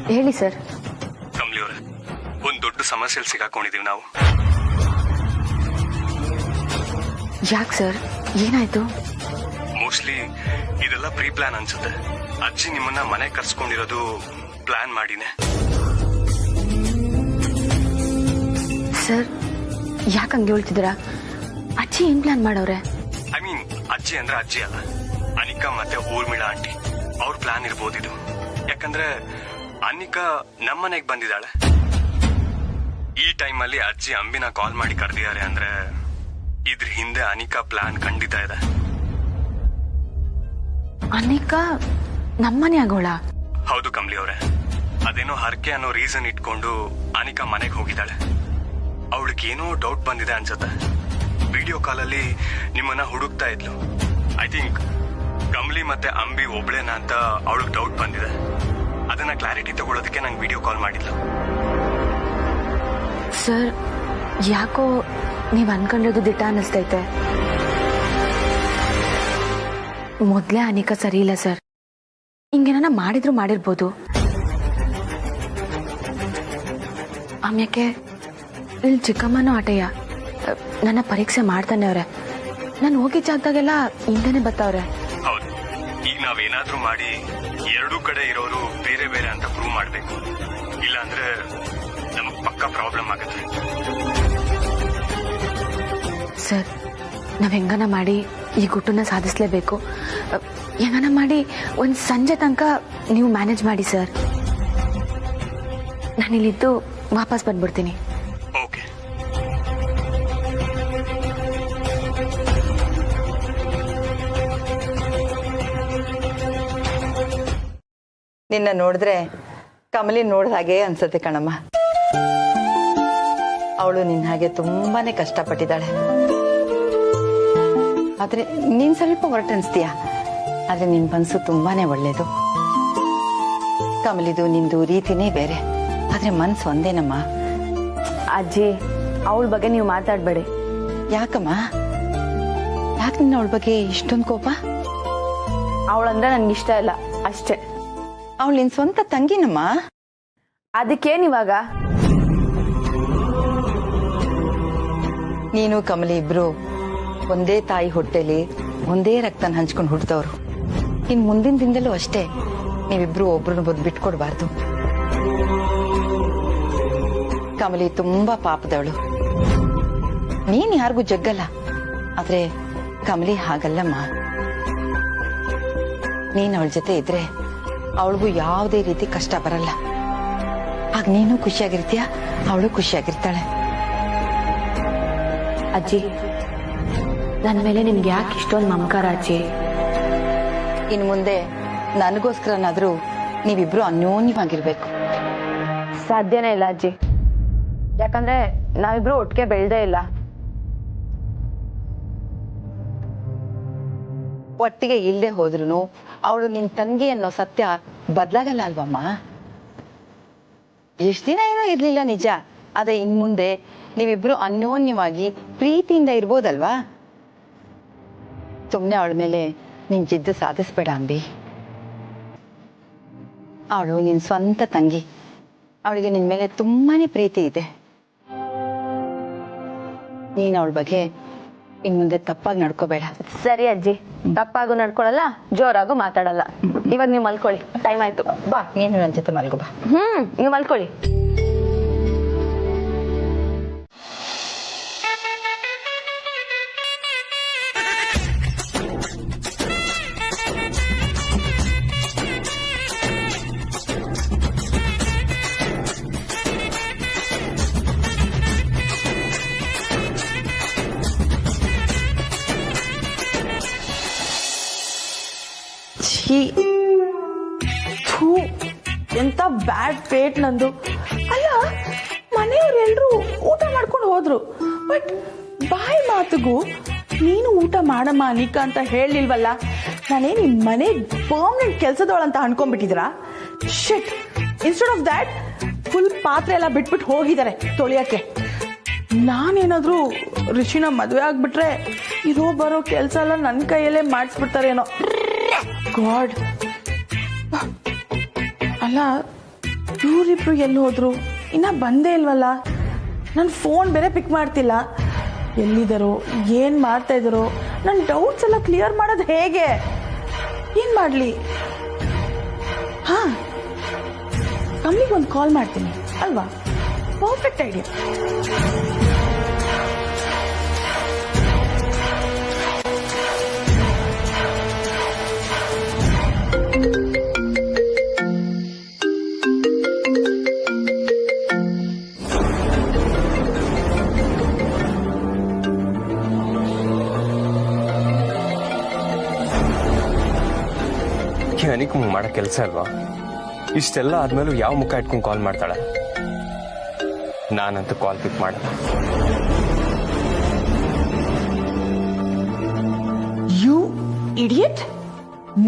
ಹೇಳಿ ಸರ್. ಕಮಲಿ ಅವರೇ, ಒಂದು ದೊಡ್ಡ ಸಮಸ್ಯೆಯಲ್ಲಿ ಸಿಗಾಕೊಂಡಿದೀವಿ ನಾವು. ಯಾಕೆ ಸರ್, ಏನಾಯ್ತು? ಮೋಸ್ಟ್ಲಿ ಇದೆಲ್ಲ ಪ್ರೀ ಪ್ಲಾನ್ ಅನ್ಸುತ್ತೆ. ಅಜ್ಜಿ ನಿಮ್ಮನ್ನ ಮನೆ ಕರ್ಸ್ಕೊಂಡಿರೋದು ಪ್ಲಾನ್ ಮಾಡಿನೇ. ಸರ್, ಯಾಕೆ ಹಂಗೆ ಹೇಳ್ತಿದ್ದೀರಾ? ಅಜ್ಜಿ ಏನ್ ಪ್ಲಾನ್ ಮಾಡವ್ರೆ? ಐ ಮೀನ್, ಅಜ್ಜಿ ಅಂದ್ರೆ ಅಜ್ಜಿ ಅಲ್ಲ, ಅನಿಕಾ ಮತ್ತೆ ಊರ್ಮಿಳಾ ಆಂಟಿ ಅವ್ರ ಪ್ಲಾನ್ ಇರ್ಬೋದು ಇದು. ಯಾಕಂದ್ರೆ ಅನಿಕಾ ನಮ್ಮನೆಗ್ ಬಂದಿದ್ದಾಳೆ. ಈ ಟೈಮಲ್ಲಿ ಅಜ್ಜಿ ಅಂಬಿನ ಕಾಲ್ ಮಾಡಿ ಕರೆದಿದ್ದಾರೆ ಅಂದ್ರೆ ಇದ್ರ ಹಿಂದೆ ಅನಿಕಾ ಪ್ಲಾನ್ ಖಂಡಿತ ಇದೆ. ಅನಿಕಾ ನಮ್ಮನೆ ಆಗೋಳ? ಹೌದು ಕಮಲಿ ಅವರೇ, ಅದೇನೋ ಹರಕೆ ಅನ್ನೋ ರೀಸನ್ ಇಟ್ಕೊಂಡು ಅನಿಕಾ ಮನೆಗೆ ಹೋಗಿದ್ದಾಳೆ. ಅವಳಿಗೆ ಏನೋ ಡೌಟ್ ಬಂದಿದೆ ಅನ್ಸುತ್ತೆ. ವಿಡಿಯೋ ಕಾಲಲ್ಲಿ ನಿಮ್ಮನ್ನ ಹುಡುಕ್ತಾ ಇದ್ಲು. ಐ ಥಿಂಕ್ ಕಮಲಿ ಮತ್ತೆ ಅಂಬಿ ಒಬ್ಳೇನ ಅಂತ ಅವಳಿಗೆ ಡೌಟ್ ಬಂದಿದೆ. ಅದನ್ನ ಕ್ಲಾರಿಟಿ ತಗೊಳ್ಳೋದಕ್ಕೆ ನಂಗೆ ವಿಡಿಯೋ ಕಾಲ್ ಮಾಡಿದ್ಲು. ಸರ್, ಯಾಕೋ ನೀವ್ ಅನ್ಕೊಂಡಿರೋದು ದಿಟ್ಟ ಅನಿಸ್ತೈತೆ. ಮೊದ್ಲೇ ಅನಿಕಾ ಸರಿ ಇಲ್ಲ ಸರ್. ಹಿಂಗೇನ ಮಾಡಿದ್ರು ಮಾಡಿರ್ಬೋದು. ಆಮ್ಯಾಕೆ ಇಲ್ಲಿ ಚಿಕ್ಕಮ್ಮನೂ ಆಟಯ್ಯ ನನ್ನ ಪರೀಕ್ಷೆ ಮಾಡ್ತಾನೆ ಅವ್ರೆ. ನಾನು ಹೋಗಿ ಜಾಗದಾಗೆಲ್ಲ ಹಿಂದೆನೆ ಬರ್ತಾವ್ರೆ. ಹೌದು, ಈಗ ನಾವೇನಾದ್ರೂ ಮಾಡಿ ಎರಡೂ ಕಡೆ ಇರೋರು ಬೇರೆ ಬೇರೆ ಅಂತ ಪ್ರೂವ್ ಮಾಡ್ಬೇಕು. ಇಲ್ಲಾಂದ್ರೆ ನಮಗ್ ಪಕ್ಕ ಪ್ರಾಬ್ಲಮ್ ಆಗುತ್ತೆ. ಸರ್, ನಾವ್ ಹೆಂಗನ ಮಾಡಿ ಈ ಗುಟ್ಟನ್ನ ಸಾಧಿಸ್ಲೇಬೇಕು. ಹೆಂಗನ ಮಾಡಿ ಒಂದ್ ಸಂಜೆ ತನಕ ನೀವು ಮ್ಯಾನೇಜ್ ಮಾಡಿ ಸರ್. ನಾನಿಲ್ಲಿದ್ದು ವಾಪಸ್ ಬಂದ್ಬಿಡ್ತೀನಿ. ಓಕೆ. ನಿನ್ನ ನೋಡಿದ್ರೆ ಕಮಲಿ ನೋಡ್ದ ಹಾಗೆ ಅನ್ಸತ್ತೆ ಕಣಮ್ಮ. ಅವಳು ನಿನ್ನ ಹಾಗೆ ತುಂಬಾನೇ ಕಷ್ಟಪಟ್ಟಿದ್ದಾಳೆ. ಆದ್ರೆ ನೀನ್ ಸ್ವಲ್ಪ ಹೊರಟು ಅನ್ಸ್ತೀಯ. ಆದ್ರೆ ನಿನ್ ಮನ್ಸು ತುಂಬಾನೇ ಒಳ್ಳೇದು. ಕಮಲಿದು ನಿಂದು ರೀತಿನೇ ಬೇರೆ, ಆದ್ರೆ ಮನ್ಸು ಒಂದೇನಮ್ಮ. ಅಜ್ಜಿ, ಅವಳ ಬಗ್ಗೆ ನೀವು ಮಾತಾಡ್ಬೇಡಿ. ಯಾಕಮ್ಮ? ಯಾಕೆ ನಿನ್ನ ಅವಳ ಬಗ್ಗೆ ಇಷ್ಟೊಂದು ಕೋಪ? ಅವಳಂದ್ರೆ ನನ್ಗೆ ಇಷ್ಟ ಇಲ್ಲ ಅಷ್ಟೇ. ಅವಳು ನಿನ್ ಸ್ವಂತ ತಂಗಿನಮ್ಮ. ಅದಕ್ಕೇನಿವಾಗ? ನೀನು ಕಮಲಿ ಇಬ್ರು ಒಂದೇ ತಾಯಿ ಹೊಟ್ಟೆಲಿ ಒಂದೇ ರಕ್ತನ ಹಂಚ್ಕೊಂಡು ಹುಟ್ಟಿದವ್ರು. ಇನ್ ಮುಂದಿನ ದಿನದಲ್ಲೂ ಅಷ್ಟೇ ನೀವಿಬ್ರು ಒಬ್ರನ್ನ ಬಿಟ್ಕೊಡ್ಬಾರ್ದು. ಕಮಲಿ ತುಂಬಾ ಪಾಪದವಳು. ನೀನ್ ಯಾರಿಗೂ ಜಗ್ಗಲ್ಲ, ಆದ್ರೆ ಕಮಲಿ ಹಾಗಲ್ಲಮ್ಮ. ನೀನ್ ಅವಳ ಜೊತೆ ಇದ್ರೆ ಅವಳಿಗೂ ಯಾವುದೇ ರೀತಿ ಕಷ್ಟ ಬರಲ್ಲ. ಆಗ ನೀನು ಖುಷಿಯಾಗಿರ್ತೀಯ, ಅವಳು ಖುಷಿಯಾಗಿರ್ತಾಳೆ. ಅಜ್ಜಿ, ನನ್ನ ಮೇಲೆ ನಿಮ್ಗೆ ಯಾಕೆ ಇಷ್ಟೊಂದು ಮಮಕಾರ ಅಜ್ಜಿ? ಇನ್ ಮುಂದೆ ನನಗೋಸ್ಕರನಾದ್ರೂ ನೀವಿಬ್ರು ಅನ್ಯೋನ್ಯವಾಗಿರ್ಬೇಕು. ಸಾಧ್ಯನೇ ಇಲ್ಲ ಅಜ್ಜಿ. ಯಾಕಂದ್ರೆ ನಾವಿಬ್ರು ಒಟ್ಟಿಗೆ ಬೆಳ್ದೇ ಇಲ್ಲ. ಒಟ್ಟಿಗೆ ಇಲ್ಲದೆ ಹೋದ್ರು ಅವಳು ನಿನ್ ತಂಗಿ ಅನ್ನೋ ಸತ್ಯ ಬದ್ಲಾಗಲ್ಲ ಅಲ್ವಮ್ಮ. ಎಷ್ಟ್ ದಿನ ಏನೋ ಇರ್ಲಿಲ್ಲ ನಿಜ, ಆದ್ರೆ ಇನ್ ಮುಂದೆ ನೀವಿಬ್ರು ಅನ್ಯೋನ್ಯವಾಗಿ ಪ್ರೀತಿಯಿಂದ ಇರ್ಬೋದಲ್ವಾ. ಸುಮ್ನೆ ಅವಳ ಮೇಲೆ ನಿನ್ ಜಿದ್ದು ಸಾಧಿಸ್ಬೇಡ ಅಂಬಿ. ಅವಳು ನಿನ್ ಸ್ವಂತ ತಂಗಿ. ಅವಳಿಗೆ ನಿನ್ ಮೇಲೆ ತುಂಬಾನೇ ಪ್ರೀತಿ ಇದೆ. ನೀನ್ ಅವಳ ಬಗ್ಗೆ ಇನ್ ಮುಂದೆ ತಪ್ಪಾಗಿ ನಡ್ಕೋಬೇಡ. ಸರಿ ಅಜ್ಜಿ, ತಪ್ಪಾಗೂ ನಡ್ಕೊಳಲ್ಲ, ಜೋರಾಗೂ ಮಾತಾಡಲ್ಲ. ಇವಾಗ ನೀವು ಮಲ್ಕೊಳ್ಳಿ, ಟೈಮ್ ಆಯ್ತು. ಬಾ, ನೀನು ನನ್ನ ಜೊತೆ ಮಲ್ಗೋ ಬಾ. ನೀವು ಮಲ್ಕೊಳ್ಳಿ. ಎಂತ ಬ್ಯಾಡ್ ಪೇಟ್ ನಂದು. ಅಲ್ಲ, ಮನೆಯವರೆಲ್ಲರೂ ಊಟ ಮಾಡ್ಕೊಂಡು ಹೋದ್ರು, ಬಟ್ ಬಾಯಿ ಮಾತಿಗೂ ನೀನು ಊಟ ಮಾಡಮ್ಮ ಅನಿಕಾ ಅಂತ ಹೇಳಿಲ್ವಲ್ಲ. ನಾನೇ ನಿಮ್ ಮನೆ ಪರ್ಮನೆಂಟ್ ಕೆಲ್ಸದವಳಂತ ಅನ್ಕೊಂಡ್ಬಿಟ್ಟಿದ್ದೀರಾ? Shit, instead of that full ಪಾತ್ರೆ ಎಲ್ಲ ಬಿಟ್ಬಿಟ್ಟು ಹೋಗಿದ್ದಾರೆ ತೊಳಿಯಕ್ಕೆ. ನಾನೇನಾದ್ರೂ ಋಷಿನ ಮದುವೆ ಆಗ್ಬಿಟ್ರೆ ಇರೋ ಬರೋ ಕೆಲ್ಸ ಎಲ್ಲ ನನ್ನ ಕೈಯಲ್ಲೇ ಮಾಡಿಸ್ಬಿಡ್ತಾರೇನೋ. ಗಾಡ್. ಅಲ್ಲ, ಇವರಿಬ್ರು ಎಲ್ಲಿ ಹೋದ್ರು ಇನ್ನ ಬಂದೇ ಇಲ್ವಲ್ಲ. ನನ್ನ ಫೋನ್ ಬೇರೆ ಪಿಕ್ ಮಾಡ್ತಿಲ್ಲ. ಎಲ್ಲಿದ್ದಾರೋ ಏನ್ ಮಾಡ್ತಾ ಇದ್ದಾರೋ ನನ್ನ ಡೌಟ್ಸ್ ಎಲ್ಲ ಕ್ಲಿಯರ್ ಮಾಡೋದು ಹೇಗೆ? ಏನ್ ಮಾಡ್ಲಿ? ಹಾ, ಕಮ್ಮಿಗೊಂದು ಕಾಲ್ ಮಾಡ್ತೀನಿ ಅಲ್ವಾ? Perfect idea. ಅನಿಕ್ ಮಾಡೋ ಕೆಲಸ ಅಲ್ವಾ? ಇಷ್ಟೆಲ್ಲ ಆದ್ಮೇಲೂ ಯಾವ ಮುಖ ಇಟ್ಕೊಂಡು ಕಾಲ್ ಮಾಡ್ತಾಳೆ? ನಾನಂತೂ ಕಾಲ್ ಪಿಕ್ ಮಾಡಲ್ಲ. ಯು ಇಡಿಯಟ್,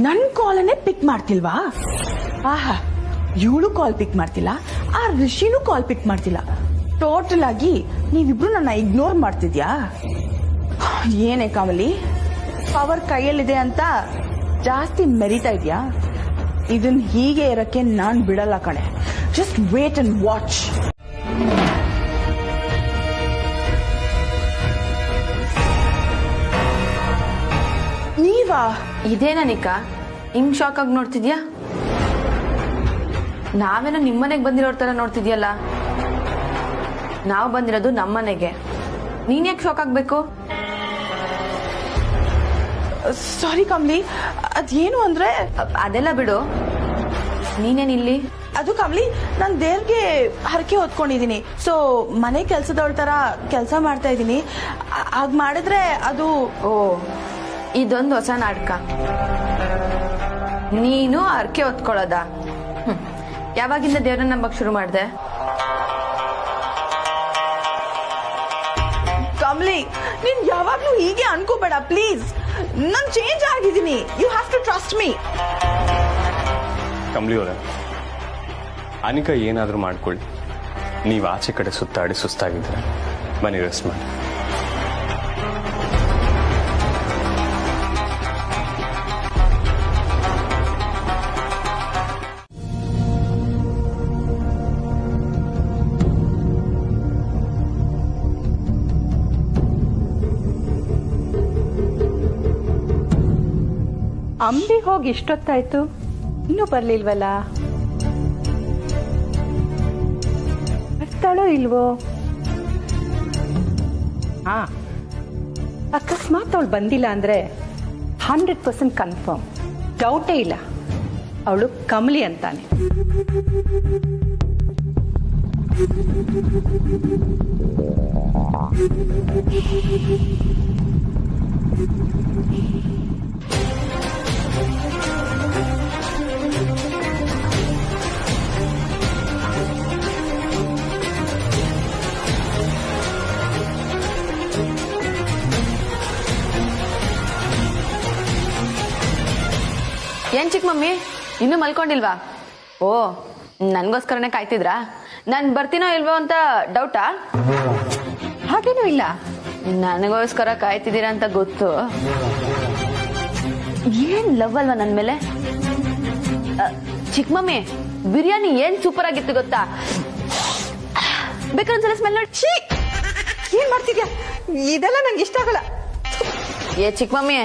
ನನ್ ಕಾಲನ್ನೇ ಪಿಕ್ ಮಾಡ್ತಿಲ್ವಾ? ಆಹಾ, ಇವಳು ಕಾಲ್ ಪಿಕ್ ಮಾಡ್ತಿಲ್ಲ, ಆ ಋಷಿನೂ ಕಾಲ್ ಪಿಕ್ ಮಾಡ್ತಿಲ್ಲ. ಟೋಟಲ್ ಆಗಿ ನೀವಿಬ್ರು ನನ್ನ ಇಗ್ನೋರ್ ಮಾಡ್ತಿದ್ಯಾ? ಏನೇ ಕಮಲಿ, ಪವರ್ ಕೈಯಲ್ಲಿದೆ ಅಂತ ಜಾಸ್ತಿ ಮೆರಿತಾ ಇದ್ಯಾ? ಇದನ್ ಹೀಗೆ ಇರಕ್ಕೆ ನಾನ್ ಬಿಡಲ್ಲ ಕಣೆ. Just wait and watch. ನೀವಾ? ಇದೇನನಿಕ ಹಿಂಗ್ ಶಾಕ್ ಆಗಿ ನೋಡ್ತಿದ್ಯಾ? ನಾವೇನೋ ನಿಮ್ಮನೆಗೆ ಬಂದಿರೋ ತರ ನೋಡ್ತಿದ್ಯಲ್ಲ. ನಾವು ಬಂದಿರೋದು ನಮ್ಮನೆಗೆ, ನೀನ್ ಯಾಕೆ ಶಾಕ್ ಆಗ್ಬೇಕು? ಸಾರಿ ಕಮ್ಲಿ, ಅದೇನು ಅಂದ್ರೆ ಅದೆಲ್ಲ ಬಿಡು, ನೀನೇನಿಲ್ಲಿ? ಅದು ಕಮ್ಲಿ, ನಾನ್ ದೇವ್ರಿಗೆ ಹರಕೆ ಹೊತ್ಕೊಂಡಿದೀನಿ. ಸೊ ಮನೆ ಕೆಲ್ಸದವಳ ತರ ಕೆಲಸ ಮಾಡ್ತಾ ಇದೀನಿ. ಹಾಗ್ ಮಾಡಿದ್ರೆ ಅದು... ಓ, ಇದೊಂದು ಹೊಸ ನಾಟಕ. ನೀನು ಹರಕೆ ಹೊತ್ಕೊಳ್ಳೋದ? ಯಾವಾಗಿಂದ ದೇವ್ರನ್ನ ನಂಬಕ್ ಶುರು ಮಾಡ್ದೆ? ಕಮ್ಲಿ, ನೀನ್ ಯಾವಾಗ್ಲೂ ಹೀಗೆ ಅನ್ಕೋಬೇಡ ಪ್ಲೀಸ್. ನಾನ್ ಚೇಂಜ್ ಆಗಿದ್ದೀನಿ. You have to trust me. Kamli ಅವರ, ಅನಿಕಾ ಏನಾದ್ರೂ ಮಾಡ್ಕೊಳ್ಳಿ, ನೀವು ಆಚೆ ಕಡೆ ಸುತ್ತಾಡಿ ಸುಸ್ತಾಗಿದ್ರೆ ಬನ್ನಿ ರೆಸ್ಟ್ ಮಾಡಿ. ಅಂಬಿ ಹೋಗಿ ಇಷ್ಟೊತ್ತಾಯ್ತು, ಇನ್ನೂ ಬರ್ಲಿಲ್ವಲ್ಲ? ಬರ್ತಾಳೋ ಇಲ್ವೋ? ಹಾ, ಅಕಸ್ಮಾತ್ ಅವಳು ಬಂದಿಲ್ಲ ಅಂದ್ರೆ 100% ಕನ್ಫರ್ಮ್, ಡೌಟೇ ಇಲ್ಲ, ಅವಳು ಕಮಲಿ ಅಂತಾನೆ. ಏನ್ ಚಿಕ್ಕ ಮಮ್ಮಿ, ಇನ್ನೂ ಮಲ್ಕೊಂಡಿಲ್ವಾ? ಓ, ನನ್ಗೋಸ್ಕರನೇ ಕಾಯ್ತಿದ್ರಾ? ನಾನ್ ಬರ್ತೀನೋ ಇಲ್ವೋ ಅಂತ ಡೌಟಾ? ಹಾಗೇನೂ ಇಲ್ಲ, ನನಗೋಸ್ಕರ ಕಾಯ್ತಿದ್ದೀರಾ ಅಂತ ಗೊತ್ತು. ಏನ್ ಲವ್ ಅಲ್ವಾ ನನ್ ಮೇಲೆ? ಚಿಕ್ಕ ಮಮ್ಮಿ, ಬಿರಿಯಾನಿ ಏನ್ ಸೂಪರ್ ಆಗಿತ್ತು ಗೊತ್ತಾ? ಬೇಕಾದ್ರೆ ಸ್ಮೆಲ್ ನೋಡಿ. ಏನ್ ಮಾಡ್ತಿದ್ಯಾ? ಇದೆಲ್ಲ ನಂಗೆ ಇಷ್ಟ ಆಗಲ್ಲ. ಏ ಚಿಕ್ಕ ಮಮ್ಮಿ,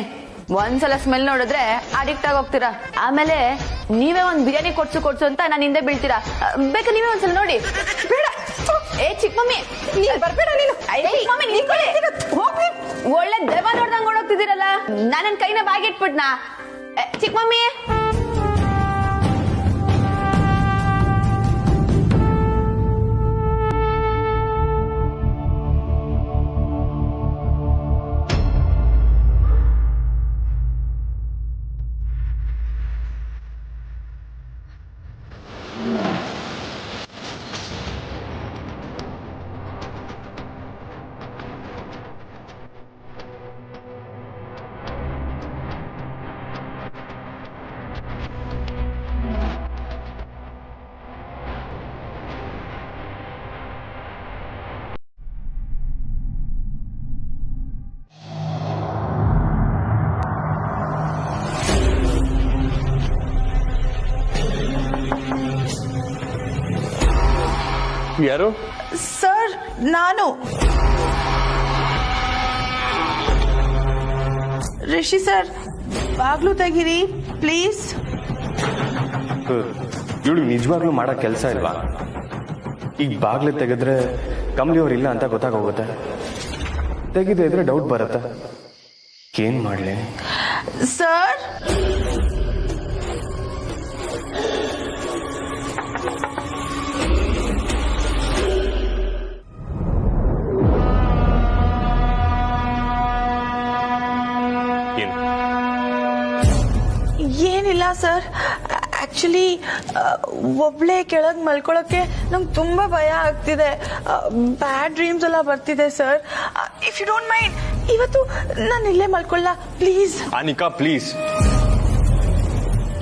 ಒಂದ್ಸಲ ಸ್ಮೆಲ್ ನೋಡಿದ್ರೆ ಅಡಿಕ್ಟ್ ಆಗಿ ಹೋಗ್ತೀರಾ. ಆಮೇಲೆ ನೀವೇ ಒಂದ್ ಬಿರಿಯಾನಿ ಕೊಡ್ಸು ಅಂತ ನಾನು ಹಿಂದೆ ಬೀಳ್ತೀರಾ. ಬೇಕಾ ನೀವೇ ಒಂದ್ಸಲ ನೋಡಿ. ಬೇಡ. ಏ ಚಿಕ್ಕ ಮಮ್ಮಿ, ಬರ್ಬೇಡ ನೀನು. ಒಳ್ಳೆ ದೆವ್ವ ನೋಡ್ದಂಗ್ ಓಡೋಗ್ತಿದ್ದೀರಲ್ಲ. ನನ್ನ ಕೈನ ಬಾಗಿಟ್ಬಿಟ್ನಾ? ಚಿಕ್ಕ ಮಮ್ಮಿ, ಯಾರು? ಸರ್ ನಾನು ರಿಷಿ ಸರ್, ಬಾಗ್ಲು ತೆಗೀರಿ ಪ್ಲೀಸ್. ಇವಳು ನಿಜವಾಗ್ಲೂ ಮಾಡೋ ಕೆಲಸ ಇಲ್ವಾ? ಈಗ ಬಾಗ್ಲು ತೆಗೆದ್ರೆ ಕಮಲಿ ಅವ್ರು ಇಲ್ಲ ಅಂತ ಗೊತ್ತಾಗೋಗುತ್ತೆ, ತೆಗೆದೇ ಇದ್ರೆ ಡೌಟ್ ಬರುತ್ತೆ. ಏನ್ ಮಾಡ್ಲಿ? ಸರ್ ಏನು? ಏನಿಲ್ಲ ಸರ್, ಆಕ್ಚುಲಿ ಒಬ್ಳೆ ಕೆಳಗ್ ಮಲ್ಕೊಳಕ್ಕೆ ನಂಗೆ ತುಂಬಾ ಭಯ ಆಗ್ತಿದೆ. ಬ್ಯಾಡ್ ಡ್ರೀಮ್ಸ್ ಎಲ್ಲ ಬರ್ತಿದೆ sir. If you don't mind, ಇವತ್ತು ನಾನು ಇಲ್ಲೇ ಮಲ್ಕೊಳ್ಳ ಪ್ಲೀಸ್. ಅನಿಕಾ ಪ್ಲೀಸ್,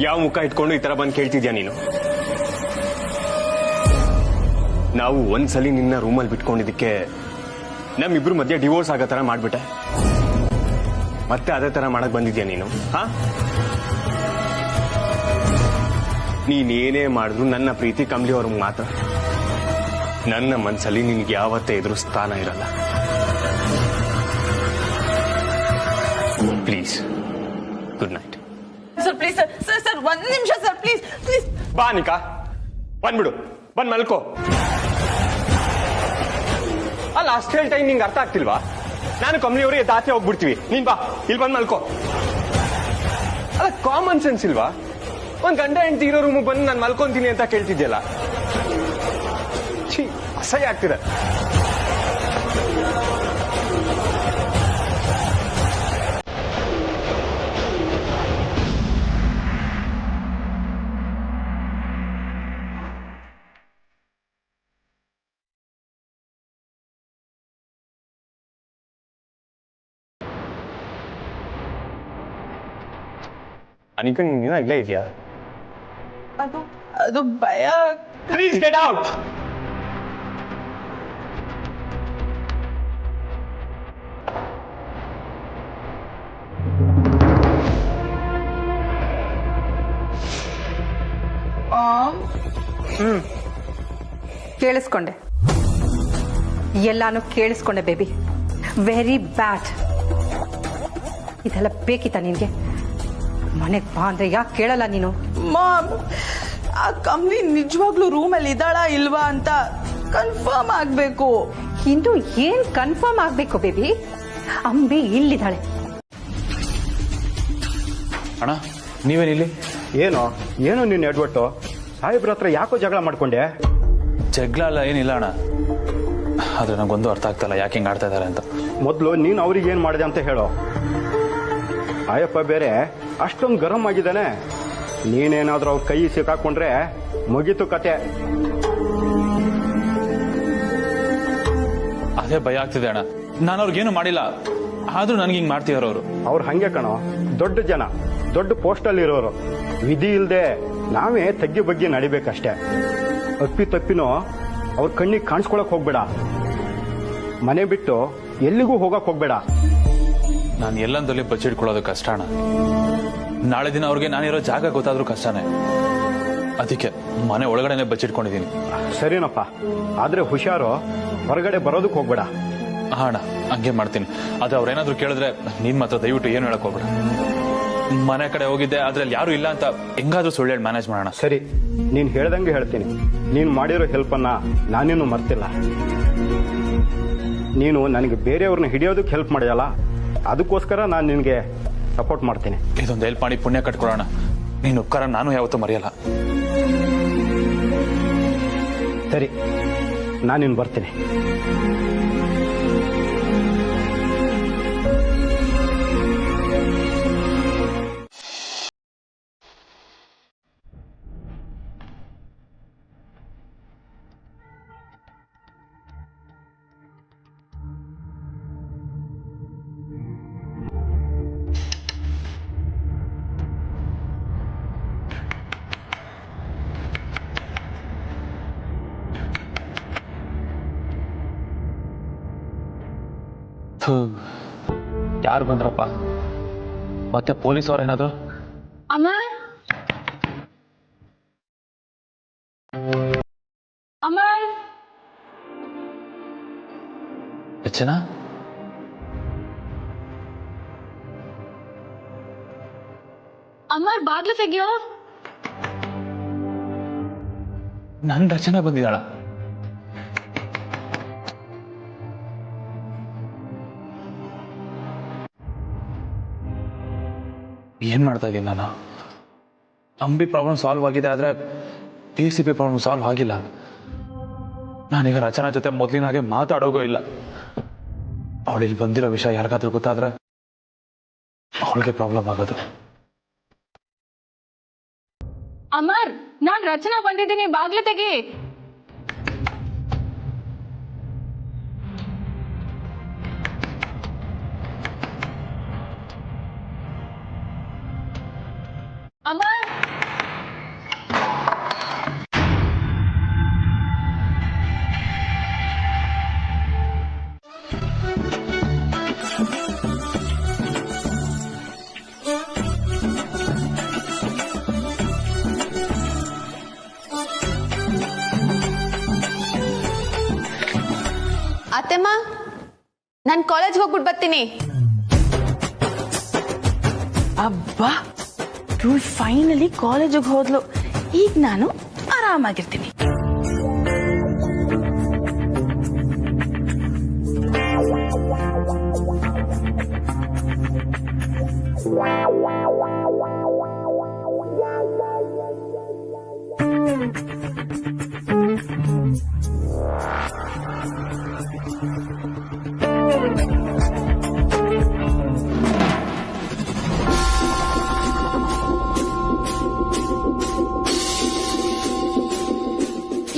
ಯಾವ ಮುಖ ಇಟ್ಕೊಂಡು ಈ ತರ ಬಂದು ಕೇಳ್ತಿದ್ಯಾ ನೀನು? ನಾವು ಒಂದ್ಸಲಿ ನಿನ್ನ ರೂಮಲ್ಲಿ ಬಿಟ್ಕೊಂಡಿದ್ದಕ್ಕೆ ನಮ್ಮಿಬ್ರು ಮಧ್ಯೆ ಡಿವೋರ್ಸ್ ಆಗೋ ತರ ಮಾಡ್ಬಿಟ್ಟೆ. ಮತ್ತೆ ಅದೇ ತರ ಮಾಡಕ್ ಬಂದಿದ್ಯಾ ನೀನು? ಹಾ, ನೀನೇನೇ ಮಾಡಿದ್ರು ನನ್ನ ಪ್ರೀತಿ ಕಮಲಿ ಅವ್ರಿಗೆ ಮಾತ್ರ. ನನ್ನ ಮನ್ಸಲ್ಲಿ ನಿನ್ಗೆ ಯಾವತ್ತೇ ಎದುರು ಸ್ಥಾನ ಇರಲ್ಲ. Please, good night. Sir please sir, sir sir ಒಂದ್ ನಿಮಿಷ ಸರ್, ಪ್ಲೀಸ್ ಪ್ಲೀಸ್. ಬಾ ನಿಕಾ, ಬಂದ್ಬಿಡು, ಬಂದ್ ಮಲ್ಕೋ. ಅಲ್ಲ, ಅಷ್ಟು ಹೇಳ್ತಾ ನಿಂಗೆ ಅರ್ಥ ಆಗ್ತಿಲ್ವಾ? ನಾನು ಕಮಲಿ ಅವರಿಗೆ ದಾತೆ ಹೋಗ್ಬಿಡ್ತೀವಿ, ನೀನ್ ಬಾ ಇಲ್ಲಿ ಬಂದ್ ಮಲ್ಕೋ. ಅಲ್ಲ, ಕಾಮನ್ ಸೆನ್ಸ್ ಇಲ್ವಾ? ಒಂದ್ ಗಂಡ ಹೆಂಡತಿ ಇರೋ ರೂಮ್ ಬಂದು ನಾನು ಮಲ್ಕೊಂತೀನಿ ಅಂತ ಕೇಳ್ತಿದ್ಯಲ್ಲ, ಛೀ, ಅಸಹ್ಯ ಆಗ್ತಿದೆ. ಅನಿಕಾ, ನೀನ ಇಲ್ಲೇ ಇದೆಯಾ? ಅದು ಅದು ಭಯ. Please get out. ಕೇಳಿಸ್ಕೊಂಡೆ, ಎಲ್ಲಾನು ಕೇಳಿಸ್ಕೊಂಡೆ ಬೇಬಿ. Very bad. ಇದೆಲ್ಲ ಬೇಕಿತ್ತ ನಿನ್ಗೆ? ಮನೆಗ್ ಬಾ ಅಂದ್ರೆ ಯಾಕೆ ಕೇಳಲ್ಲ ನೀನು? ಮಾಮ್, ಆ ಕಮಲಿ ನಿಜವಾಗ್ಲೂ ರೂಮಲ್ಲಿ ಇದ್ದಾಳಾ ಇಲ್ವಾ ಅಂತ ಕನ್ಫರ್ಮ್ ಆಗ್ಬೇಕು. ಇನ್ನು ಏನ್ ಕನ್ಫರ್ಮ್ ಆಗ್ಬೇಕು ಬೇಬಿ? ಅಂಬಿ ಇಲ್ಲಿದ್ದಾಳೆ. ಅಣ್ಣ, ನೀವೇನಿಲ್ಲಿ? ಏನೋ ಏನೋ ನೀನು ಎಡ್ವಟ್ಟು ಸಾಹೇಬ್ರ ಹತ್ರ ಯಾಕೋ ಜಗಳ ಮಾಡ್ಕೊಂಡೆ? ಜಗಳ ಅಲ್ಲ, ಏನಿಲ್ಲ ಅಣ್ಣ. ಆದ್ರೆ ನಂಗೊಂದು ಅರ್ಥ ಆಗ್ತಲ್ಲ, ಯಾಕೆ ಹಿಂಗೆ ಆಡ್ತಾ ಇದ್ದಾರೆ ಅಂತ. ಮೊದಲು ನೀನು ಅವ್ರಿಗೆ ಏನು ಮಾಡಿದೆ ಅಂತ ಹೇಳೋ. ಆಯಪ್ಪ ಬೇರೆ ಅಷ್ಟೊಂದು ಗರಂ ಆಗಿದ್ದಾನೆ, ನೀನೇನಾದ್ರೂ ಅವ್ರ ಕೈ ಸಿಕ್ಕಾಕೊಂಡ್ರೆ ಮುಗೀತು ಕತೆ. ಅದೇ ಭಯ ಆಗ್ತಿದೆ ಅಣ್ಣ. ನಾನು ಅವ್ರಿಗೇನು ಮಾಡಿಲ್ಲ, ಆದ್ರೂ ನನ್ಗೆ ಹಿಂಗ್ ಮಾಡ್ತಿದಾರ ಅವರು. ಅವ್ರು ಹಂಗೆ ಕಣೋ, ದೊಡ್ಡ ಜನ, ದೊಡ್ಡ ಪೋಸ್ಟಲ್ಲಿ ಇರೋರು. ವಿಧಿ ಇಲ್ಲದೆ ನಾವೇ ತಗ್ಗಿ ಬಗ್ಗಿ ನಡಿಬೇಕಷ್ಟೇ. ಅಪ್ಪಿ ತಪ್ಪಿನೋ ಅವ್ರ ಕಣ್ಣಿಗೆ ಕಾಣಿಸ್ಕೊಳಕ್ ಹೋಗ್ಬೇಡ. ಮನೆ ಬಿಟ್ಟು ಎಲ್ಲಿಗೂ ಹೋಗಕ್ ಹೋಗ್ಬೇಡ. ನಾನು ಎಲ್ಲಂದಲ್ಲಿ ಬಚ್ಚಿಟ್ಕೊಳ್ಳೋದು ಕಷ್ಟ ಅಣ್ಣ. ನಾಳೆ ದಿನ ಅವ್ರಿಗೆ ನಾನಿರೋ ಜಾಗ ಗೊತ್ತಾದ್ರೂ ಕಷ್ಟನೇ. ಅದಕ್ಕೆ ಮನೆ ಒಳಗಡೆನೆ ಬಚ್ಚಿಟ್ಕೊಂಡಿದ್ದೀನಿ. ಸರಿನಪ್ಪ, ಆದ್ರೆ ಹುಷಾರು, ಹೊರಗಡೆ ಬರೋದಕ್ಕೆ ಹೋಗ್ಬೇಡ. ಹಾ ಅಣ್ಣ, ಹಂಗೆ ಮಾಡ್ತೀನಿ. ಆದ್ರೆ ಅವ್ರೇನಾದ್ರು ಕೇಳಿದ್ರೆ ನೀನ್ ಮಾತ್ರ ದಯವಿಟ್ಟು ಏನು ಹೇಳಕ್ ಹೋಗ್ಬೇಡ. ಮನೆ ಕಡೆ ಹೋಗಿದ್ದೆ, ಅದ್ರಲ್ಲಿ ಯಾರು ಇಲ್ಲ ಅಂತ ಹೆಂಗಾದ್ರೂ ಸುಳ್ಳು ಹೇಳಿ ಮ್ಯಾನೇಜ್ ಮಾಡೋಣ. ಸರಿ, ನೀನ್ ಹೇಳ್ದಂಗೆ ಹೇಳ್ತೀನಿ. ನೀನು ಮಾಡಿರೋ ಹೆಲ್ಪನ್ನ ನಾನೇನು ಮರ್ತಿಲ್ಲ. ನೀನು ನನಗೆ ಬೇರೆಯವ್ರನ್ನ ಹಿಡಿಯೋದಕ್ಕೆ ಹೆಲ್ಪ್ ಮಾಡಿಯಲ್ಲ, ಅದಕ್ಕೋಸ್ಕರ ನಾನು ನಿನಗೆ ಸಪೋರ್ಟ್ ಮಾಡ್ತೀನಿ. ಇದೊಂದು ಹೆಲ್ಪ್ ಮಾಡಿ ಪುಣ್ಯ ಕಟ್ಕೊಳ್ಳೋಣ. ನೀನು ಉಪಕಾರ ನಾನು ಯಾವತ್ತೂ ಮರೆಯಲ್ಲ. ಸರಿ, ನಾನಿನ್ ಬರ್ತೀನಿ. ಯಾರು ಬಂದ್ರಪ್ಪ? ಮತ್ತೆ ಪೊಲೀಸ್ ಅವ್ರೇನಾದ್ರು? ಅಮ್ಮ, ಅಮ್ಮ, ರಚನಾ, ಅಮರ್ ಬಾಗ್ಲು ತೆಗಿಯೋ. ನನ್ ರಚನಾ ಬಂದಿದ್ದಾಳ? ಏನ್ ಮಾಡ್ತಾ ಇದ್ದೀನಿ ನಾನು? ಅಂಬಿ ಪ್ರಾಬ್ಲಮ್ ಸಾಲ್ವ್ ಆಗಿದೆ, ಆದ್ರೆ ACP ಪ್ರಾಬ್ಲಮ್ ಸಾಲ್ವ್ ಆಗಿಲ್ಲ. ನಾನೀಗ ರಚನಾ ಜೊತೆ ಮೊದಲಿನ ಹಾಗೆ ಮಾತಾಡೋಗೋ ಇಲ್ಲ. ಅವಳಿಗೆ ಬಂದಿರೋ ವಿಷಯ ಯಾರಿಗಾದ್ರೂ ಗೊತ್ತಾದ್ರೆ ಅವಳಿಗೆ ಪ್ರಾಬ್ಲಮ್ ಆಗೋದು. ಅಮರ್, ನಾನ್ ರಚನಾ ಬಂದಿದ್ದೀನಿ, ಬಾಗ್ಲು ತೆಗಿ. ಅಮರ್, ಅತ್ತೆಮ್ಮ, ನಾನು ಕಾಲೇಜ್ಗೆ ಹೋಗ್ಬಿಟ್ಟು ಬರ್ತೀನಿ. ಅಬ್ಬಾ, ಇವಳು ಫೈನಲಿ ಕಾಲೇಜಿಗೆ ಹೋದ್ಲು. ಈಗ ನಾನು ಆರಾಮಾಗಿರ್ತೀನಿ.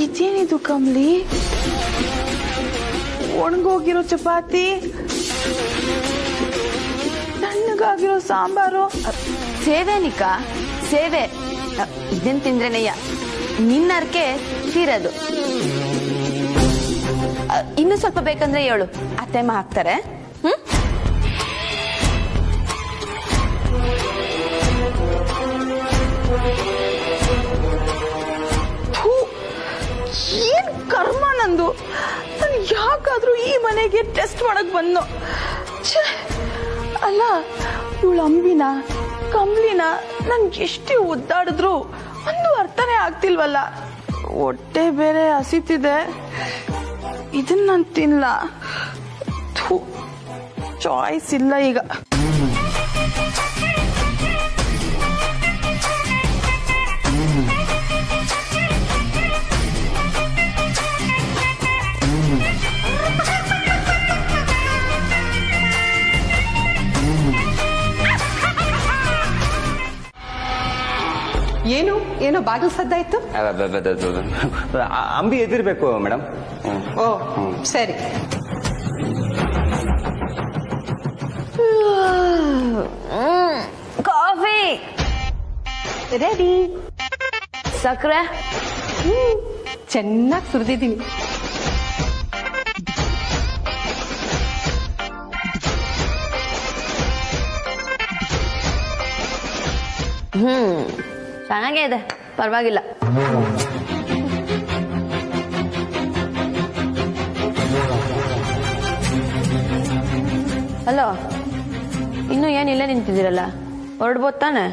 ಇದೇನಿದು ಕಮ್ಲಿ? ಒಣಗೋಗಿರೋ ಚಪಾತಿ, ತಣ್ಣಗಾಗಿರೋ ಸಾಂಬಾರು. ಸೇವೆ ನಿಕಾ, ಸೇವೆ. ಇದನ್ ತಿಂದ್ರೆನೆಯ ನಿನ್ನರ್ಕೆ ತೀರದು. ಇನ್ನು ಸ್ವಲ್ಪ ಬೇಕಂದ್ರೆ ಹೇಳು, ಅತ್ತೆಮ್ಮ ಹಾಕ್ತಾರೆ. ಏನ್ ಕರ್ಮ ನಂದು. ನಾನು ಯಾಕಾದ್ರೂ ಈ ಮನೆಗೆ ಟೆಸ್ಟ್ ಮಾಡಕ್ ಬಂದು. ಅಲ್ಲ, ಇವಳು ಅಂಬಿನ ಕಮ್ಲಿನ ನನ್ಗೆ ಎಷ್ಟೇ ಒದ್ದಾಡಿದ್ರು ಒಂದು ಅರ್ಥನೇ ಆಗ್ತಿಲ್ವಲ್ಲ. ಹೊಟ್ಟೆ ಬೇರೆ ಹಸಿತಿದೆ, ಇದನ್ನ ನಾನು ತಿನ್ಲ. ಚಾಯ್ಸ್ ಇಲ್ಲ ಈಗ. ಏನು ಏನೋ ಬಾಗಿಲು ಸದ್ದಾಯ್ತು. ಅಂಬಿ ಎದಿರ್ಬೇಕು ಮೇಡಮ್. ಓ ಸರಿ. Coffee ready. ಸಕ್ಕರೆ ಚೆನ್ನಾಗಿ ಸುರಿದಿದ್ದೀನಿ. ಚೆನ್ನಾಗೇ ಇದೆ, ಪರವಾಗಿಲ್ಲ. ಹಲೋ, ಇನ್ನು ಏನಿಲ್ಲ ನಿಂತಿದ್ದೀರಲ್ಲ, ಹೊರಡ್ಬೋದು ತಾನೆ?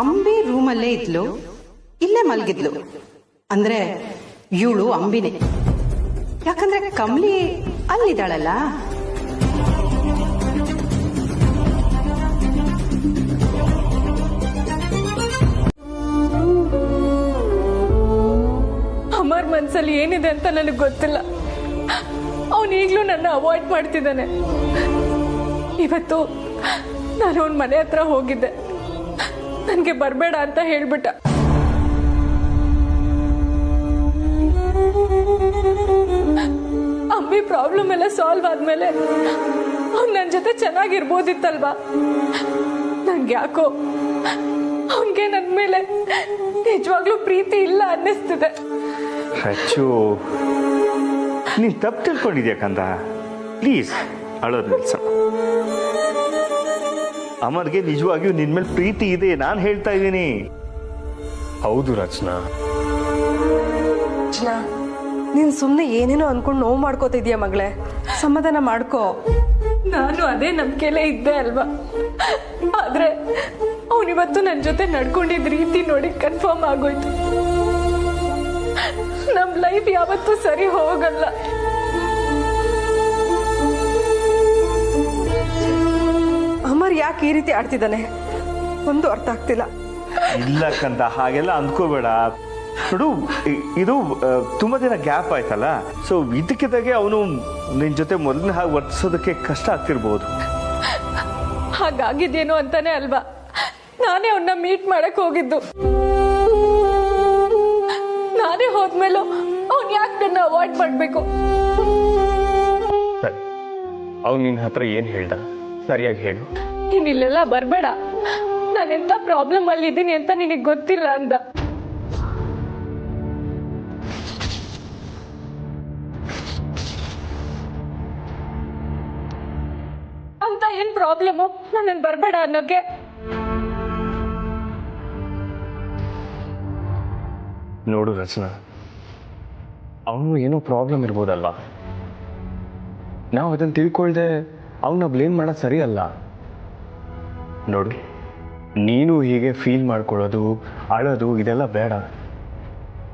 ಅಂಬಿ ರೂಮಲ್ಲೇ ಇದ್ಲು, ಇಲ್ಲೇ ಮಲಗಿದ್ಲು. ಅಂದ್ರೆ ಇವಳು ಅಂಬಿನೇ. ಯಾಕಂದ್ರೆ ಕಮ್ಲಿ ಅಲ್ಲಿದ್ದಾಳಲ್ಲ. ಅಮರ್ ಮನ್ಸಲ್ಲಿ ಏನಿದೆ ಅಂತ ನನಗೆ ಗೊತ್ತಿಲ್ಲ. ಅವನು ಈಗಲೂ ನನ್ನ ಅವಾಯ್ಡ್ ಮಾಡ್ತಿದ್ದಾನೆ. ಇವತ್ತು ನಾನು ಅವನ ಮನೆ ಹತ್ರ ಹೋಗಿದ್ದೆ, ನನಗೆ ಬರಬೇಡ ಅಂತ ಹೇಳ್ಬಿಟ್ಟ. ಅಂಬಿ ಪ್ರಾಬ್ಲಮ್ ಎಲ್ಲ ಸಾಲ್ವ್ ಆದ್ಮೇಲೆ ಅವ್ನು ನನ್ನ ಜೊತೆ ಚೆನ್ನಾಗಿರ್ಬೋದಿತ್ತಲ್ವಾ. ನನ್ಗೆ ಯಾಕೋ ಅವನ್ಗೆ ನನ್ನ ಮೇಲೆ ನಿಜವಾಗ್ಲೂ ಪ್ರೀತಿ ಇಲ್ಲ ಅನ್ನಿಸ್ತಿದೆ. ರಚ್ಚು, ನೀನ್ ತಪ್ಪು ತಿಳ್ಕೊಂಡಿದ್ಯಾ ಕಂದ. ಪ್ಲೀಸ್ ಅಳೋದು ನಿಲ್ಸ. ಅಮರ್ಗೆ ನಿಜವಾಗಿಯೂ ನಿನ್ ಮೇಲೆ ಪ್ರೀತಿ ಇದೆ, ನಾನು ಹೇಳ್ತಾ ಇದ್ದೀನಿ. ಹೌದು ರಚನಾ. ರಚನಾ, ನೀನ್ ಸುಮ್ಮನೆ ಏನೇನೋ ಅನ್ಕೊಂಡು ನೋವು ಮಾಡ್ಕೋತಿದ್ಯಾ ಮಗಳೇ, ಸಮಾಧಾನ ಮಾಡ್ಕೋ. ನಾನು ಅದೇ ನಂಬಿಕೆಲೇ ಇದ್ದೆ ಅಲ್ವಾ, ಆದ್ರೆ ಅವನಿವತ್ತು ನನ್ನ ಜೊತೆ ನಡ್ಕೊಂಡಿದ್ದ ರೀತಿ ನೋಡಿ ಕನ್ಫರ್ಮ್ ಆಗೋಯ್ತು. ನಮ್ ಲೈಫ್ ಯಾವತ್ತೂ ಸರಿ ಹೋಗಲ್ಲ. ಅಮರ್ ಯಾಕೆ ಈ ರೀತಿ ಆಡ್ತಿದ್ದಾನೆ ಒಂದು ಅರ್ಥ ಆಗ್ತಿಲ್ಲ. ಇಲ್ಲ ಕಂದ, ಹಾಗೆಲ್ಲ ಅಂದ್ಕೋಬೇಡ. ನೋಡು, ಇದು ತುಂಬಾ ದಿನ ಗ್ಯಾಪ್ ಆಯ್ತಲ್ಲ, ಸೊ ಇದಕ್ಕಿದ್ದಾಗೆ ಅವನು ನಿನ್ ಜೊತೆ ಮೊದಲಿನ ಹಾಗೆ ವರ್ತಿಸೋದಕ್ಕೆ ಕಷ್ಟ ಆಗ್ತಿರ್ಬೋದು. ಹಾಗಾಗಿದ್ದೇನೋ ಅಂತಾನೆ ಅಲ್ವಾ ನಾನೇ ಅವನ್ನ ಮೀಟ್ ಮಾಡಕ್ ಹೋಗಿದ್ದು. ನಾನೇ ಹೋದ್ಮೇಲೂ ಅವ್ನ್ ಯಾಕೆ ನನ್ನ ಅವಾಯ್ಡ್ ಮಾಡ್ಬೇಕು? ಸರಿ, ಅವ್ನು ನಿನ್ನ ಹತ್ರ ಏನ್ ಹೇಳ್ದ ಸರಿಯಾಗಿ ಹೇಳು. ನೀನ್ ಇಲ್ಲೆಲ್ಲ ಬರ್ಬೇಡ, ನಾನೆಂತ ಪ್ರಾಬ್ಲಮ್ ಅಲ್ಲಿ ಇದ್ದೀನಿ ಅಂತ ನಿನಗೆ ಗೊತ್ತಿಲ್ಲ ಅಂದ. ಅಂತ ಏನ್ ಪ್ರಾಬ್ಲಮ್ ನನ್ನ ಬರ್ಬೇಡ ಅನ್ನೋಕೆ? ನೋಡು ರಚನಾ, ಅವನು ಏನೋ ಪ್ರಾಬ್ಲಮ್ ಇರ್ಬೋದಲ್ವಾ, ನಾವು ಅದನ್ನು ತಿಳ್ಕೊಳ್ದೆ ಅವನ್ನ ಬ್ಲೇಮ್ ಮಾಡೋದು ಸರಿ ಅಲ್ಲ. ನೋಡು, ನೀನು ಹೀಗೆ ಫೀಲ್ ಮಾಡ್ಕೊಳ್ಳೋದು, ಅಳೋದು ಇದೆಲ್ಲ ಬೇಡ.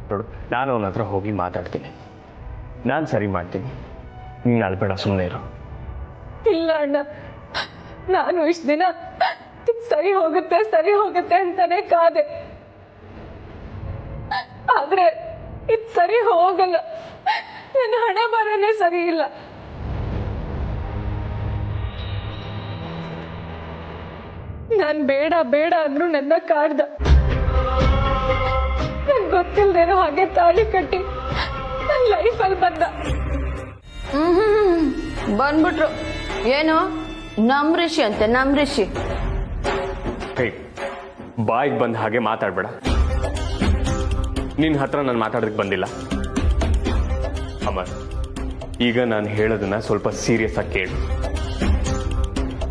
ನೋಡು, ನಾನು ಅವನ ಹತ್ರ ಹೋಗಿ ಮಾತಾಡ್ತೀನಿ, ನಾನು ಸರಿ ಮಾಡ್ತೀನಿ, ನೀನು ಅಳ್ಬೇಡ, ಸುಮ್ಮನೆ ಇರು. ಇಲ್ಲ ಅಣ್ಣ, ನಾನು ಇಷ್ಟ ದಿನ ಸರಿ ಹೋಗುತ್ತೆ ಅಂತಾನೆ ಕಾದೆ, ಆದ್ರೆ ಇದು ಸರಿ ಹೋಗಲ್ಲ. ನನ್ನ ಹಣ ಬರನೇ ಸರಿ ಇಲ್ಲ. ನಾನ್ ಬೇಡ ಅಂದ್ರು ನನ್ನ ಕಾಡ್ದ. ನನ್ ಗೊತ್ತಿಲ್ದೇನೋ ಹಾಗೆ ತಾಳಿ ಕಟ್ಟಿ ನನ್ನ ಲೈಫಲ್ಲಿ ಬಂದ. ಬಂದ್ಬಿಟ್ರು. ಏನು ನಮ್ ಋಷಿ ಅಂತೆ, ನಮ್ ಋಷಿ. ಹೇ, ಬಾಯಿಗೆ ಬಂದ ಹಾಗೆ ಮಾತಾಡ್ಬೇಡ. ನಿನ್ನ ಹತ್ರ ನಾನು ಮಾತಾಡೋದಕ್ಕೆ ಬಂದಿಲ್ಲ. ಅಮರ್, ಈಗ ನಾನು ಹೇಳೋದನ್ನ ಸ್ವಲ್ಪ ಸೀರಿಯಸ್ ಆಗಿ ಕೇಳು.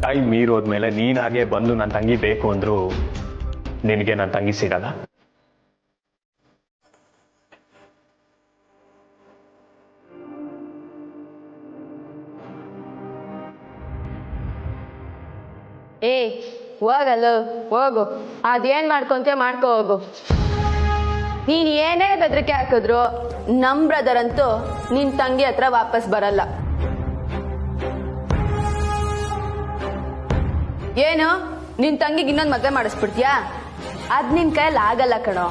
ಟೈಮ್ ಮೀರೋದ್ಮೇಲೆ ನೀನ್ ಹಾಗೆ ಬಂದು ನನ್ನ ತಂಗಿ ಬೇಕು ಅಂದ್ರು ನಿನಗೆ ನನ್ನ ತಂಗಿ ಸಿಗಲ್ಲ. ಏ ಹೋಗಲ್ಲ, ಹೋಗು. ಅದೇನ್ ಮಾಡ್ಕೊಂತ ಮಾಡ್ಕೋ ಹೋಗು. ನೀನ್ ಏನೇ ಬೆದರಿಕೆ ಹಾಕಿದ್ರು ನಮ್ ಬ್ರದರ್ ಅಂತೂ ನಿನ್ ತಂಗಿ ಹತ್ರ ವಾಪಸ್ ಬರಲ್ಲ. ಏನು ನಿನ್ ತಂಗಿಗೆ ಇನ್ನೊಂದು ಮದ್ವೆ ಮಾಡಿಸ್ಬಿಡ್ತೀಯಾ? ಅದ್ ನಿನ್ ಕೈಯಲ್ಲಿ ಆಗಲ್ಲ ಕಣೋ.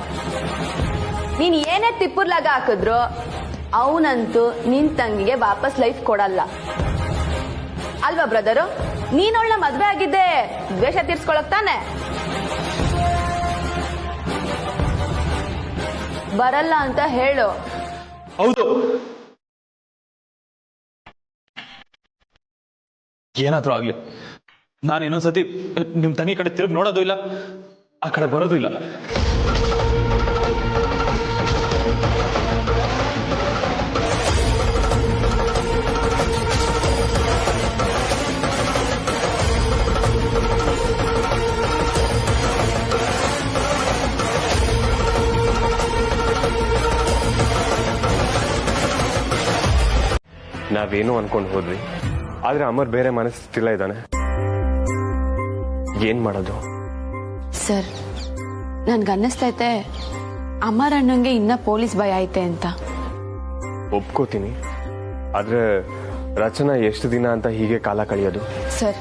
ನೀನ್ ಏನೇ ತಿಪ್ಪುರ್ಲಾಗ ಹಾಕಿದ್ರು ಅವನಂತೂ ನಿನ್ ತಂಗಿಗೆ ವಾಪಸ್ ಲೈಫ್ ಕೊಡಲ್ಲ ಅಲ್ವಾ ಬ್ರದರು? ನೀನೊಳ್ಳೆ ಮದ್ವೆ ಆಗಿದ್ದೆ ದ್ವೇಷ ತೀರ್ಸ್ಕೊಳಕ್ ತಾನೆ? ಬರಲ್ಲ ಅಂತ ಹೇಳು. ಹೌದು, ಏನಾದ್ರೂ ಆಗ್ಲಿ, ನಾನು ಇನ್ನೊಂದ್ಸತಿ ನಿಮ್ ತಂಗಿ ಕಡೆ ತಿರುಗಿ ನೋಡೋದು ಇಲ್ಲ, ಆ ಕಡೆ ಬರೋದು ಇಲ್ಲ. ನಾವೇನೋ ಅನ್ಕೊಂಡು ಹೋದ್ವಿ, ಆದ್ರೆ ಅಮರ್ ಬೇರೆ ಮನಸ್ಥಿತಿಲ್ಲ ಇದ್ದಾನೆ. ಏನ್ ಮಾಡೋದು? ಸರ್, ನನ್ಗನ್ನಿಸ್ತೈತೆ ಅಮರ್ ಅಣ್ಣಂಗೆ ಇನ್ನ ಪೊಲೀಸ್ ಭಯ ಐತೆ ಅಂತ. ಒಪ್ಕೋತೀನಿ, ಆದ್ರೆ ರಚನಾ ಎಷ್ಟು ದಿನ ಅಂತ ಹೀಗೆ ಕಾಲ ಕಳೆಯೋದು? ಸರ್,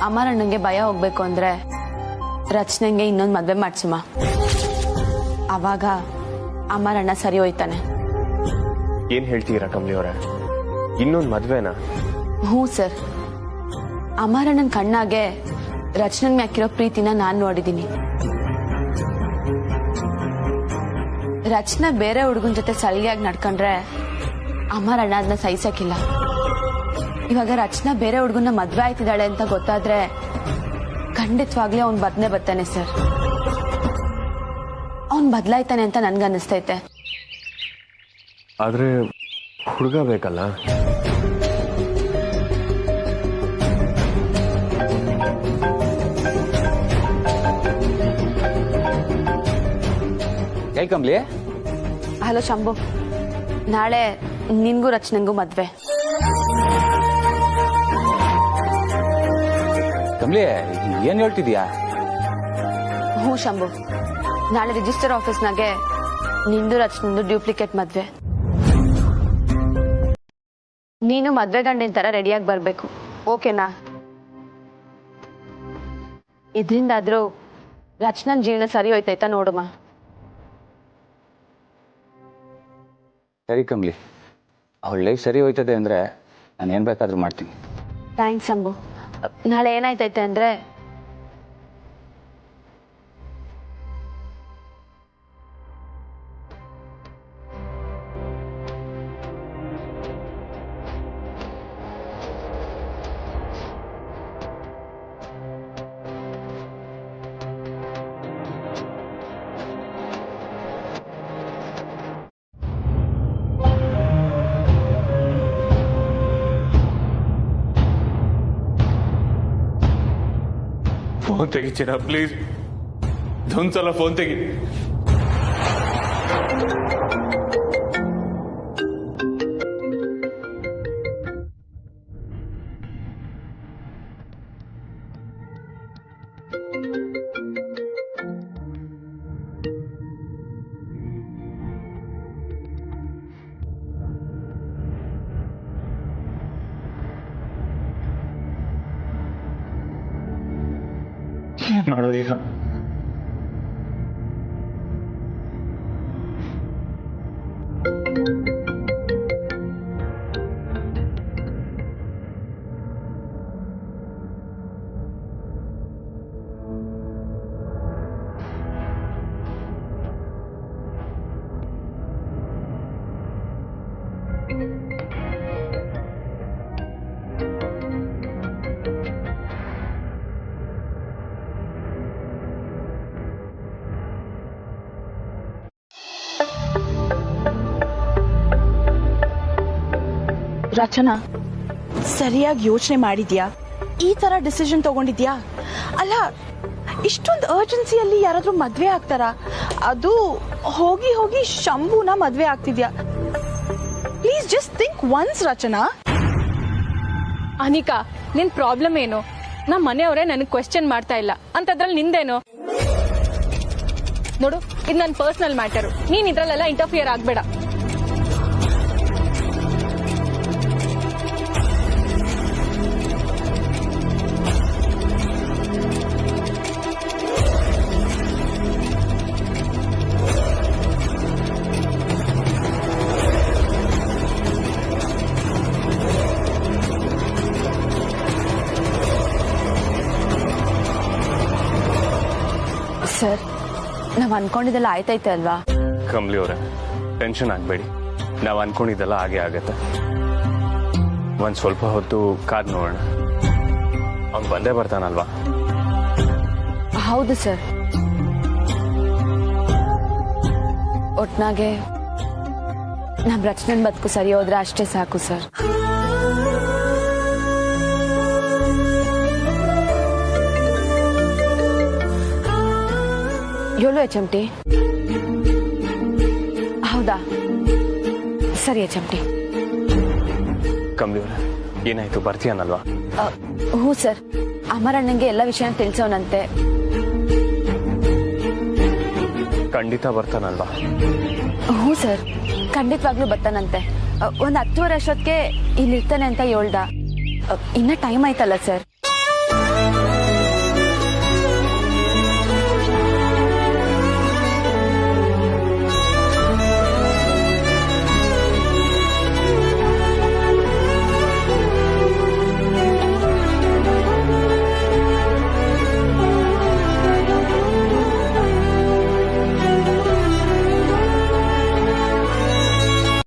ಅಮರ್ ಅಣ್ಣಂಗೆ ಭಯ ಹೋಗ್ಬೇಕು ಅಂದ್ರೆ ರಚನೆಗೆ ಇನ್ನೊಂದು ಮದ್ವೆ ಮಾಡ್ಸುಮ. ಅವಾಗ ಅಮರ್ ಅಣ್ಣ ಸರಿ ಹೋಯ್ತಾನೆ. ಏನ್ ಹೇಳ್ತೀರಾ ಕಮಲಿ ಅವರೇ, ಇನ್ನೊಂದು ಮದ್ವೆನಾ? ಹ್ಞೂ ಸರ್, ಅಮರ್ ಅಣ್ಣನ ಕಣ್ಣಾಗೆ ರಚನೆಗೆ ಹಾಕಿರೋ ಪ್ರೀತಿನ ನಾನು ನೋಡಿದ್ದೀನಿ. ರಚನಾ ಬೇರೆ ಹುಡುಗನ ಜೊತೆ ಸಲಿಗೆಯಾಗಿ ನಡ್ಕೊಂಡ್ರೆ ಅಮರ್ ಅಣ್ಣ ಅದನ್ನ ಸಹಿಸಕ್ಕಿಲ್ಲ. ಇವಾಗ ರಚನಾ ಬೇರೆ ಹುಡುಗನ ಮದ್ವೆ ಆಯ್ತಿದ್ದಾಳೆ ಅಂತ ಗೊತ್ತಾದ್ರೆ ಖಂಡಿತವಾಗ್ಲೂ ಅವ್ನ್ ಬದ್ನೆ ಬರ್ತಾನೆ ಸರ್. ಅವ್ನ್ ಬದ್ಲಾಯ್ತಾನೆ ಅಂತ ನನ್ಗನ್ನಿಸ್ತೈತೆ. ಆದ್ರೆ ಹುಡುಗ ಬೇಕಲ್ಲ? ಹೇಳಿ ಕಮ್ಲಿ. ಹಲೋ ಶಂಭು, ನಾಳೆ ನಿನ್ಗೂ ರಚನೆಗೂ ಮದ್ವೆ. ಕಮ್ಲಿ ಏನ್ ಹೇಳ್ತಿದ್ಯಾ? ಹ್ಞೂ ಶಂಭು, ನಾಳೆ ರಿಜಿಸ್ಟರ್ ಆಫೀಸ್ನಾಗೆ ನಿಂದು ರಚನೆಂದು ಡ್ಯೂಪ್ಲಿಕೇಟ್ ಮದ್ವೆ. ನೀನು ಮದ್ವೆ ಗಂಡಿನ ತರ ರೆಡಿಯಾಗಿ ಬರ್ಬೇಕು, ಓಕೆನಾ? ಇದ್ರಿಂದಾದ್ರೂ ರಚನನ್ ಜೀವನ ಸರಿ ಹೋಯ್ತಾಯ್ತಾ ನೋಡುಮ. ಸರಿ ಕಮ್ಲಿ, ಅವಳ ಲೈಫ್ ಸರಿ ಹೋಯ್ತದೆ ಅಂದ್ರೆ ನಾನು ಏನ್ ಬೇಕಾದ್ರೂ ಮಾಡ್ತೀನಿ. ಥ್ಯಾಂಕ್ಸ್ ಶಂಭು. ನಾಳೆ ಏನಾಯ್ತೈತೆ ಅಂದ್ರೆ ಫೋನ್ ತೆಗಿ ಚಿನ್ನ, ಪ್ಲೀಸ್. ಇದೊಂದ್ಸಲ ಫೋನ್ ತೆಗಿ. ಏನ್ ಮಾಡೋದು ಈಗ? ರಚನಾ, ಸರಿಯಾಗಿ ಯೋಚನೆ ಮಾಡಿದ್ಯಾ? ಈ ತರ ಡಿಸಿಷನ್ ತಗೊಂಡಿದ್ಯಾ? ಅಲ್ಲ, ಇಷ್ಟೊಂದು ಅರ್ಜೆನ್ಸಿಯಲ್ಲಿ ಯಾರಾದ್ರೂ ಮದ್ವೆ ಆಗ್ತಾರಾ? ಅದು ಹೋಗಿ ಹೋಗಿ ಶಂಭುನ ಮದ್ವೆ ಆಗ್ತಿದ್ಯಾ? ಪ್ಲೀಸ್ ಜಸ್ಟ್ ಥಿಂಕ್ ಒನ್ಸ್ ರಚನಾ. ಅನಿಕಾ, ನಿನ್ ಪ್ರಾಬ್ಲಮ್ ಏನು? ನಮ್ಮ ಮನೆಯವರೇ ನನಗೆ ಕ್ವೆಶ್ಚನ್ ಮಾಡ್ತಾ ಇಲ್ಲ ಅಂತದ್ರಲ್ಲಿ ನಿಂದೇನು? ನೋಡು, ಇದು ನನ್ನ ಪರ್ಸನಲ್ ಮ್ಯಾಟರು. ನೀನ್ ಇದ್ರಲ್ಲೆಲ್ಲ ಇಂಟರ್ಫಿಯರ್ ಆಗ್ಬೇಡ. ಸರ್, ನಾವ್ ಅನ್ಕೊಂಡಿದ್ದೆಲ್ಲ ಆಯ್ತೈತೆ ಅಲ್ವಾ? ಕಮ್ಲಿ ಅವರೇ, ಟೆನ್ಷನ್ ಆಗಬೇಡಿ. ನಾವು ಅನ್ಕೊಂಡಿದ್ದೆಲ್ಲ ಹಾಗೆ ಆಗತ್ತೆ. ಒಂದ್ ಸ್ವಲ್ಪ ಹೊತ್ತು ಕಾದ್ ನೋಡೋಣ. ಅವ್ನು ಬಂದೇ ಬರ್ತಾನಲ್ವಾ? ಹೌದು ಸರ್. ಒಟ್ನಾಗೆ ನಮ್ ರಚನೆನ್ ಬದುಕು ಸರಿ ಹೋದ್ರೆ ಅಷ್ಟೇ ಸಾಕು ಸರ್. ಯೋಳು HMT? ಹೌದಾ, ಸರಿ HMT. ಕಮ್ಲಿ ಅವರೇ, ಏನಾಯ್ತು, ಬರ್ತೀಯನಲ್ವಾ? ಹ್ಞೂ ಸರ್, ಅಮರಣ್ಣಂಗೆ ಎಲ್ಲ ವಿಷಯನ ತಿಳಿಸೋನಂತೆ. ಖಂಡಿತ ಬರ್ತಾನಲ್ವಾ? ಹ್ಞೂ ಸರ್, ಖಂಡಿತವಾಗ್ಲೂ ಬರ್ತಾನಂತೆ. ಒಂದ್ 10:30 ಅಷ್ಟೊತ್ತಿಗೆ ಇಲ್ಲಿರ್ತಾನೆ ಅಂತ ಹೇಳ್ದ. ಇನ್ನ ಟೈಮ್ ಆಯ್ತಲ್ಲ ಸರ್?